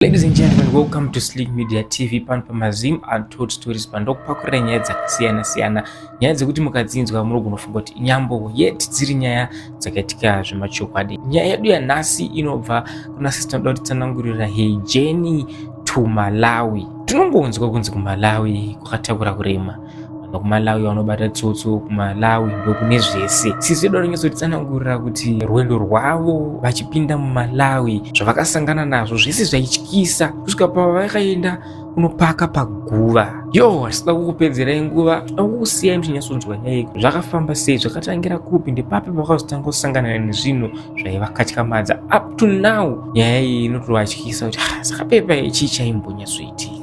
Ladies and gentlemen, welcome to Slick Media TV, pano pamazim untold stories pandokupakurira nyaya dzakasiyana-siyana, nyaya dzekuti mukadzinzwa munogona kufunga kuti inyambo yeti dziri nyaya dzakaitika zvemachokwadi. Nyaya yedu yanhasi inobva kuna sister tinoda kutsanangurira Jenny to Malawi. Tinombonzwa kunzi kuMalawi kwakatakura kurema. Kumalawi vanobata tsotso, kuMalawi ndokune zvese. Sisi doda kunyatsoritsanangurira kuti rwendo rwavo vachipinda muMalawi zvavakasangana nazvo zvese zvaityisa kusvika pavakaenda kunopaka paguva. Asida kukupedzerai nguva, akukusiyai muchinyatsonzwa nyaya iyi zvakafamba sei, zvakatangira kupi, ndepapo pakazotanga kusangana nezvinhu zvaivakatyamadza. Up to now nyaya iyi inotovatyisa kuti saka pepa ichi chaimbonyatsoitika.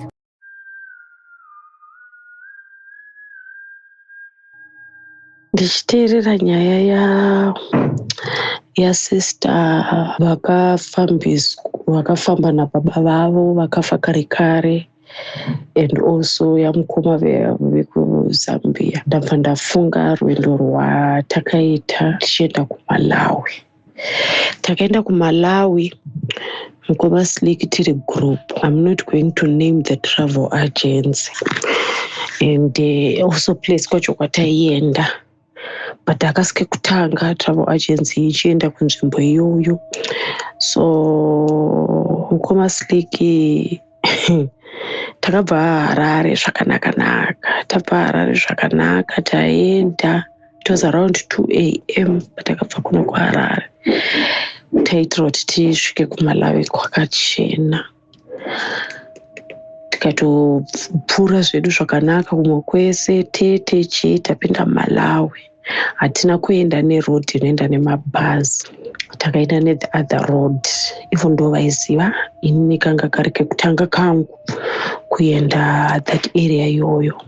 Ndichiteerera nyaya ya sister vakafamba nababa vavo vakafa kare kare, and also yamukoma vekuZambia. Ndabva ndafunga rwendo rwatakaita tichienda kuMalawi. Takaenda kuMalawi mukoma Slick tiri group. I'm not going to name the travel agency and also place kwacho kwataienda, but akasike kutanga travel agency ichienda kunzvimbo iyoyo. So mukoma Slick takabva Harare zvakanaka, taenda. It was around 2 a.m. patakabva kuno kuHarare. Taitira kuti tisvike kuMalawi kwakachena. Tikatopfuura zvedu zvakanaka kumwe kwese tete tapinda Malawi. Hatina kuenda neroad inoenda nemabhazi, takaenda nethe other road. Ivo ndo vaiziva, ini kanga kari kekutanga kangu kuenda that area iyoyo.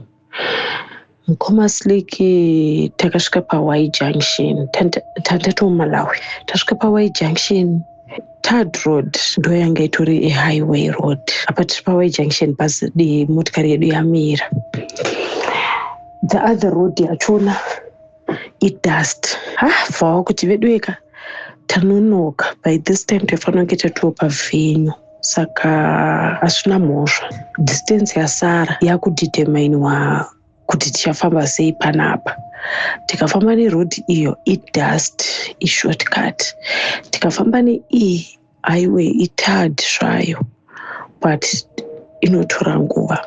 Mukoma Slick takasvika paY junction, tandato Malawi. Tasvika paY junction, third road ndo yanga itori highway road. Apa tiri paY junction bhazi motikari yedu yamira. The other road yachona idust. Bvawo kuti vedu eka tanonoka. By this time tofanira kunge tatuwo pavhenyu, saka asina mhosva. Distance yasara yakudeterminwa kuti tichafamba sei panapa. Tikafamba neroad iyo idust, ishortcut. Tikafamba highway ithird zvayo, but inotora nguva.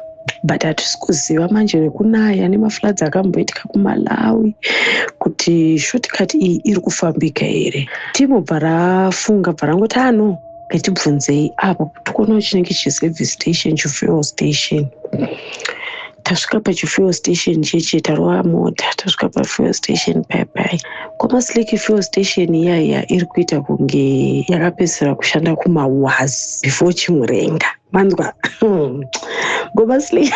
But hatisi kuziva manje nekunaya nemafloods akamboitika kuMalawi kuti shortcut iyi iri kufambika here. Timobva rafunga bva rangoti ngatibvunzei apo tikuona chinenge chiservice station, chifuel station. Tasvika pachifuel station cheche tarova mota, tasvika pafuel station bye. Mukoma Slick fuel station iyaya iri kuita kunge yakapedzisira kushanda kumawazi before Chimurenga. Manzwa Mukoma Slick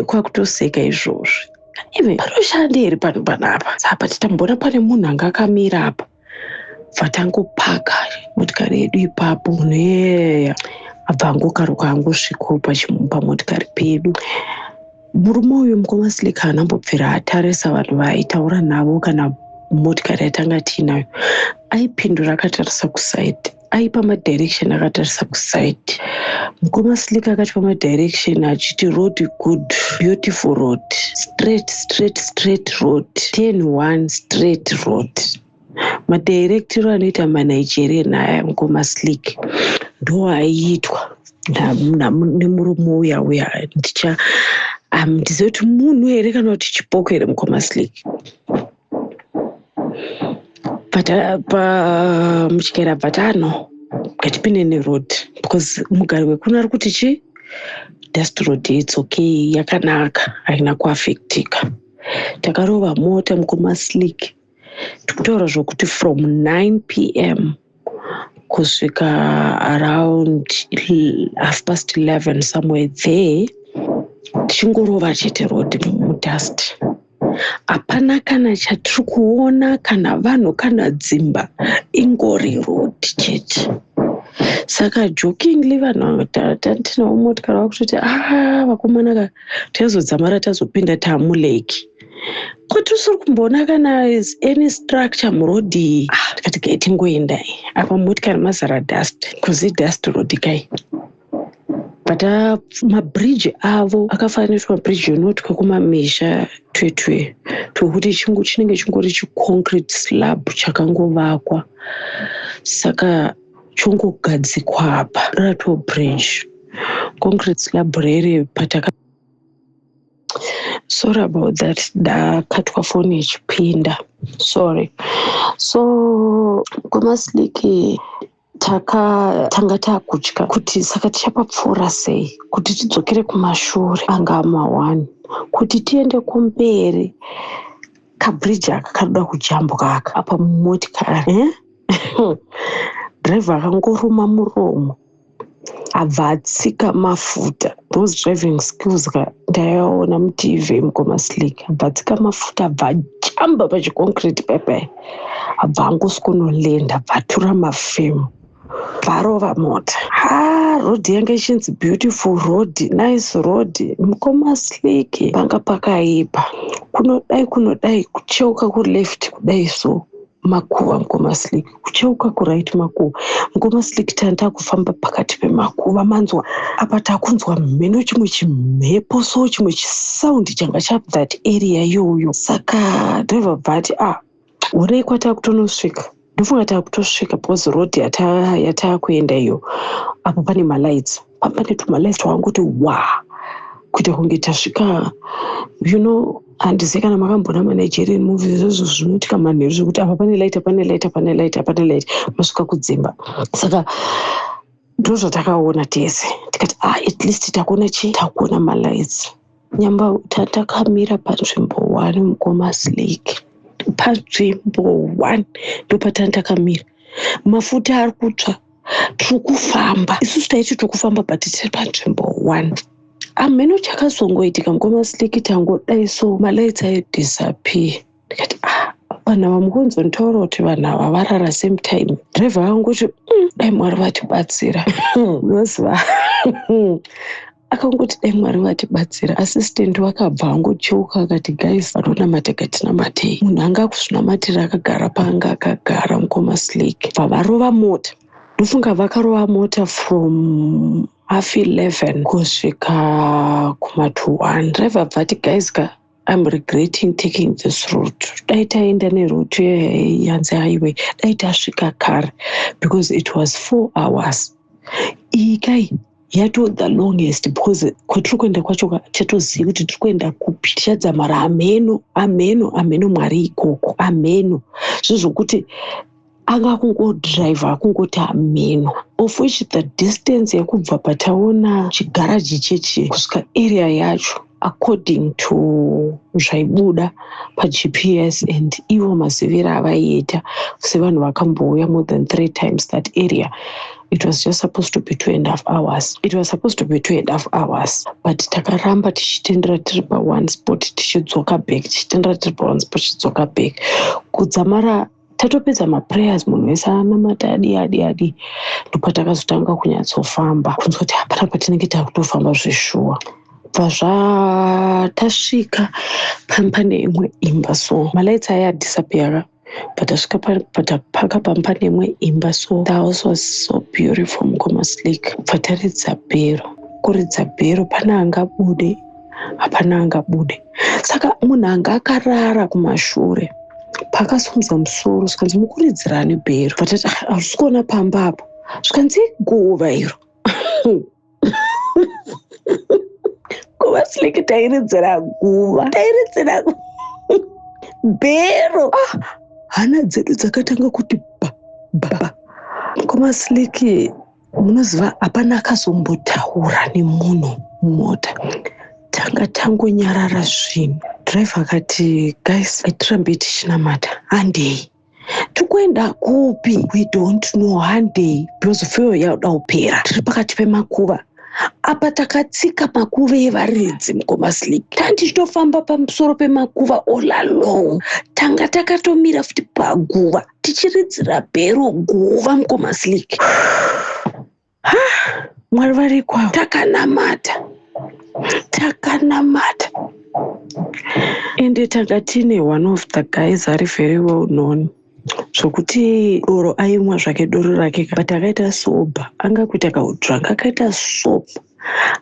kwakutoseka izvozvo. Ive panoshanda here pano panapa? Saka titamboona pane munhu anga akamira apa. Vatangopaka motikari yedu ipapo, abva angokaruka angosvikawo pamotikari pedu. Murume uyu Mukoma Slick haanambobvira atarisa vanhu vaaitaura navo kana motikari yatanga tiinayo. Aipindura akatarisa kusaidi, aipa madirection akatarisa kusaidi. Mukoma Slick akati pamadirection achiti road good, beautiful road, straight road, 10-1 straight road. Madirektiro anoita maNigerian aya Mukoma Slick ndo aiitwa nemurume uya. Ndiziva kuti munhu here kana kuti chipoko here Mukoma Slick. Muchikaira bhatano ngatipinde neroad because mugari wekuno ari kuti dust road it's okay, yakanaka, haina kuafektika. Takarova mota Mukoma Slick. Tikutaura zvokuti from 9 p.m. kusvika around 11:30 somewhere there, tichingorova chete road mudust. Hapana kana chatiri kuona kana vanhu kana dzimba, ingori road chete. Saka jokingly vanhu tinawo motikari vakutoti vakomana tichazodzamara tazopinda taamuleki. kuti usiri kumbona kana is any structure murodhi. Tikati kai tingoendai apa motikari mazara dust kuzi dust road kai. But mabridge avo akafanirwa mabridge unotwa kumamisha twetwe tokuti chinenge chingori chiconcrete slab chakangovakwa saka chongogadzikwa apa rato bridge concrete slab rere pataka. Sorry about that. Ndakatwa foni ichipinda. Sorry. So kumasliki tanga takutya kuti saka tichapapfuura sei kuti tidzokere kumashure anga ma1 kuti tiende kumberi kabridge aka karuda kujambuka aka apa motikari driver akangoruma muromo abva atsika mafuta. Those driving skills ndayaona mutv mukomasliki abva atsika mafuta abva ajamba pachiconcrete pepe abva angoskonolenda abva atura mafemu varova mota. Road yanga ichinzi beautiful road, nice road mukomasliki panga pakaipa kunodai kucheuka kuleft kudai so makuva mukomasliki kucheuka kuright makuva mukomasliki tanda kufamba pakati pemakuva manzwa apa takunzwa mheno chimwe chimhepo so chimwe chisaundi changa chapa that area yoyo saka driver bvati urei kwatakutonosvika ndofunga takutosvika because road yatakuenda iyo apo pane malights pane tumalights twangoti kuita kunge tasvika handizivi kana makambona manigerian movies izvozvo zvinoitika manheru zvekuti apa pane light masvika kudzimba saka ndozvatakaona tese tikati at least takuona malights nyamba takamira panzvimbo 1 mukomasliki panzvimbo 1 ndopatakamira mafuta ari kutsva tiri kufamba isusu taiti tiri kufamba but tiri panzvimbo 1 amheno chakazongoitika mukomasliki tangodai so malights aidisappear ndikati vanhu ava mukonzontaura kuti vanhu ava varara same time. Driver angoti dai Mwari vatibatsira unoziva akangoti dai Mwari vatibatsira. Assistant wakabva angocheuka akati guys vanonamata gatinamatei munhu anga akuzvinamatira akagara paanga akagara mukomasliki vavarova mota ndofunga vakarova mota from 11:30 kusvika kuma2:1. Driver bvati guys I'm regretting taking this route. Dai taenda neroute yanzi highway dai tasvika kare because it was 4 hours. Iyi kai yato the longest because kwatiri kuenda kwacho chatoziva kuti tiri kuenda kupi tichadzamara ameno Mwari ikoko ameno zvokuti anga kungodriver akungoti ameno of which the distance yakubva pataona chigaraji chechi kusvika area yacho according to zvaibuda paGPS and ivo maziviro avaiita sevanhu vakambouya more than 3 times that area. It was just supposed to be 2.5 hours. But takaramba tichitendera tiri pa one spot tichidzoka back tichitendera tiri pa one spot tichidzoka back kudzamara tatopedza maprayers munhu wese anamata adi ndopatakazotanga kunyatsofamba kunzwa kuti hapana patinenge takutofamba zveshuwa. Tasvika pane imwe imba so malights aya disappear but tasvika patapaka pane imwe imba so the house was so beautiful mukomasliki. Pataridza bhero kuridza bhero pana angabude hapana angabude saka munhu anga akarara kumashure pakasumudza musoro zvikanzi mukuridzirani bhero patati harisi kuona pamba apo zvikanzi guva iro kumasliki tairidzira guva tairidzira bhero hana dzedu dzakatanga kuti ba kumasliki munoziva hapana akazombotaura nemunhu mumota tanga tangonyarara zvinhu. Driver akati guys atirambe tichinamata handei tikuenda kupi we don't know handei because fuel yakuda kupera tiri pakati pemakuva apa takatsika makuva evaridzi mukomasliki tandichitofamba pamusoro pemakuva all along tanga takatomira futi paguva tichiridzira bhero guva mukomasliki. Mwari vari kwavo takanamata ende tanga tine one of the guys ari very well known zvokuti doro aimwa zvake doro rake but akaita soba anga kuita kaudrunk akaita soba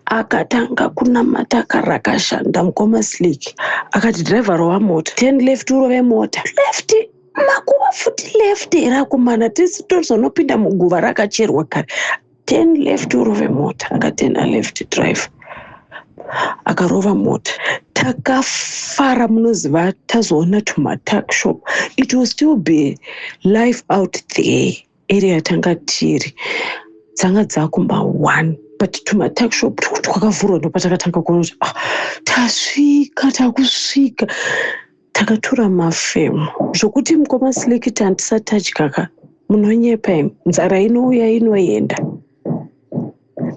akatanga kunamata karakashanda mukoma Slick akati dhiraivharo wamota 10 left urove mota left makuva futi left rakumana tisitozonopinda muguva rakacherwa kare 10 left urove mota akatenda left drive akarova mota takafara munoziva tazoona tumatak shop it will still be life out there area tanga tiri dzanga dzakumba 1 but tumatak shop twakavhurwa ndopatakatanga kuona kuti takusvika takatora mafemo zvokuti mukoma Slick handisatadya munonyepa nzara inouya inoenda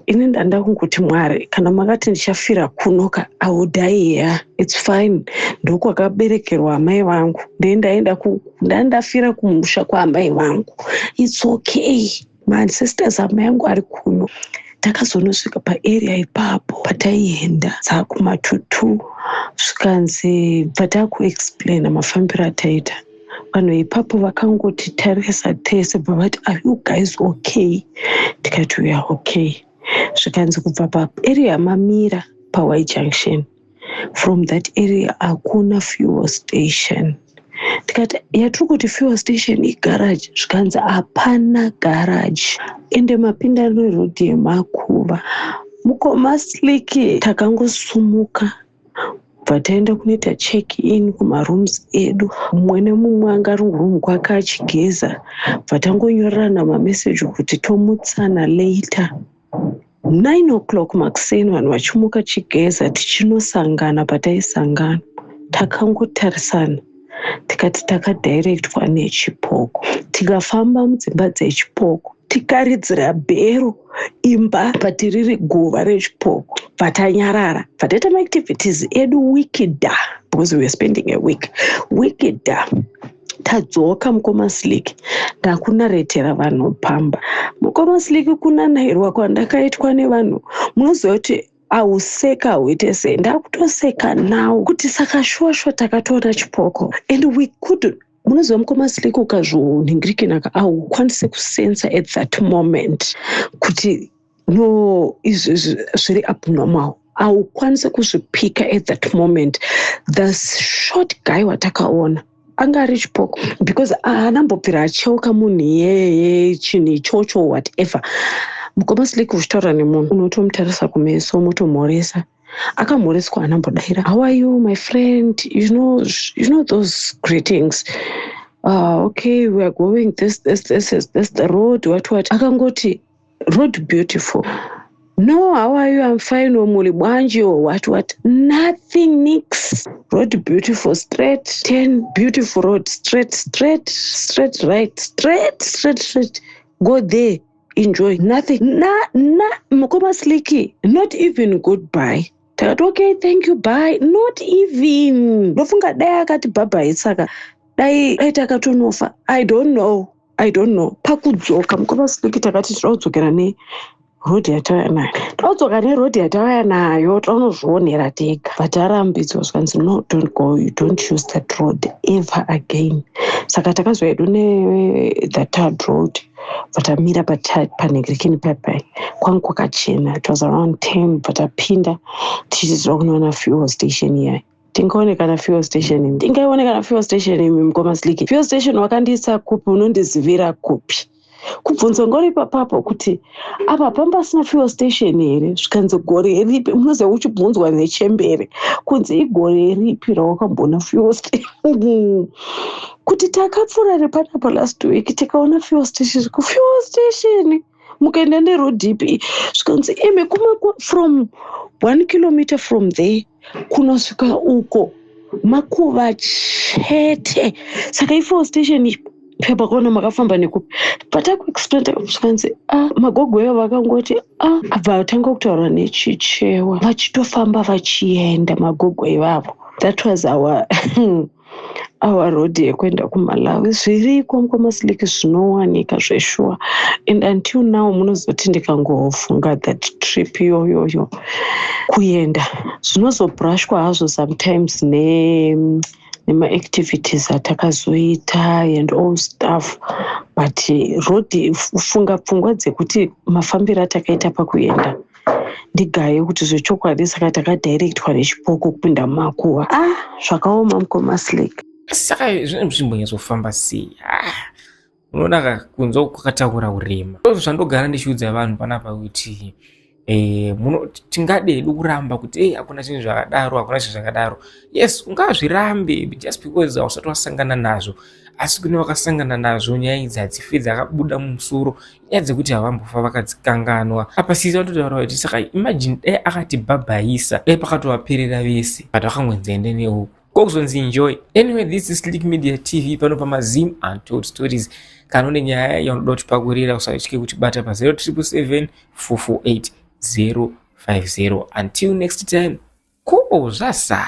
ini ndanda kungoti Mwari kana makati ndichafira kunoka I will die here it's fine ndokwakaberekerwa amai vangu ndandafira kumusha kwaamai vangu it's okay my ancestors amai vangu ari kuno takazonosvika paarea ipapo pataienda dzakumatutu zvikanzi patakuexplaina mafambiro ataita vanhu ipapo vakangoti tarisa tese bavati are you guys okay tikati we are okay zvikanzi kubva paarea yamamira paY junction from that area hakuna fuel station tikati yatiri kuti fuel station igarage zvikanzi hapana garage ende mapinda nerodhi yemakuva mukoma Slick takangosumuka bvataenda kunoita check in kumarooms edu mumwe nemumwe anga rumu kwake achigeza bvatangonyorerana mameseji kuti tomutsana later 9 o'clock makuseni vanhu vachimuka chigeza tichinosangana pataisangana takangotarisana tikati takadhairektwa nechipoko tikafamba mudzimba dzechipoko tikaridzira bhero imba patiriri guva rechipoko patanyarara pataita maactivities edu wikida because we were spending a wikida tadzoka mukoma Slick ndakunaretera vanhu pamba mukoma Slick kunanahirwa kwandakaitwa nevanhu munoziva kuti auseka hauite sei ndakutoseka nawo kuti saka shuwa takatoona chipoko and we could munoziva mukoma Slick ukazvonhingirikinaka haukwanise kusensa at that moment kuti no izvi zviri abnormal haukwanise kuzvipika at that moment the short guy watakaona anga ari chipoko because haanambopfira acheuka munhu iyeye chinhu ichocho whatever mukoma Slick uchitaura nemunhu unotomutarisa kumeso motomhoresa akamhoreswa anambodaira how are you my friend you know those greetings okay we are going this the road what akangoti road beautiful no how are you I'm fine omuli bwanji or what nothing nix road beautiful straight 10 beautiful road straight right straight go there enjoy nothing mukoma Slick not even goodbye takati okay thank you bye not even ndofunga dai akati bye saka dai takatonofa I don't know pakudzoka mukoma Slick takati taudzokera rodhi yatauya nayo taudzoka nerodhi yatauya nayo taunozvionera tega but arambidzwa zvikanzi no don't go you don't use that road ever again saka takazoedu the third road vatamira panhingirikini papai kwangu kwakachena it was around 10 vatapinda tichiziva kunoona fuel station iyai tingaonekana fuel station imi mukoma Slick fuel station wakandiisa kupi unondizivira kupi kubvunza ngori papapo kuti apa pambasina fuel station here zvikanzi gore ripi munoziva uchibvunzwa nechembere kunzi igore ripi rawakambona fuel station kuti takapfuura repanapo last week tikaona fuel station mukaenda nerodhi ipi zvikanzi ime from 1 kilometer from there kunosvika uko makuva chete saka ifuel station pepa kaona makafamba nekupi patakuexplain zvikanzi magogweyo vakangoti abva vatanga kutaura nechichewa vachitofamba vachienda magogwe ivavo that was our our road yekuenda kuMalawi zviriko Mukoma Slick zvinowanika zveshuwa, and until now munozoti ndikangofunga that trip yoyoyo kuenda zvinozobrashwa hazvo sometimes nema-activities atakazoita and all stuff, but road funga pfungwa dzekuti mafambiro atakaita pakuenda ndigaye kuti zvechokwadi saka takadirectwa nechipoko kupinda mumakuva. Zvakaoma Mukoma Slick. Saka zvine zvimbonyazofamba sei? Unoona kunzo kwakataura urema. Zvandogara ndichiudza vanhu panapa kuti tingade kuramba kuti hakuna chinhu zvakadaro, hakuna chinhu zvakadaro. Yes, ungazvirambe just because usati wasangana nazvo, asi kune wakasangana nazvo nyaya idzi hadzifedzi akabuda mumusoro, nyaya dzekuti havambofa vakadzikanganwa. Apa sisi vatotaura kuti saka imagine akatibhabhaisa pakatovaperera vese, but vakangwenzende neuku. Kokuzonzi enjoy. Anyway, this is Slick Media TV pano paMazim Untold Stories. Kana une nyaya yaunoda kutipakurira usatye kutibata pa 0777 448 050. Until next time, zasa.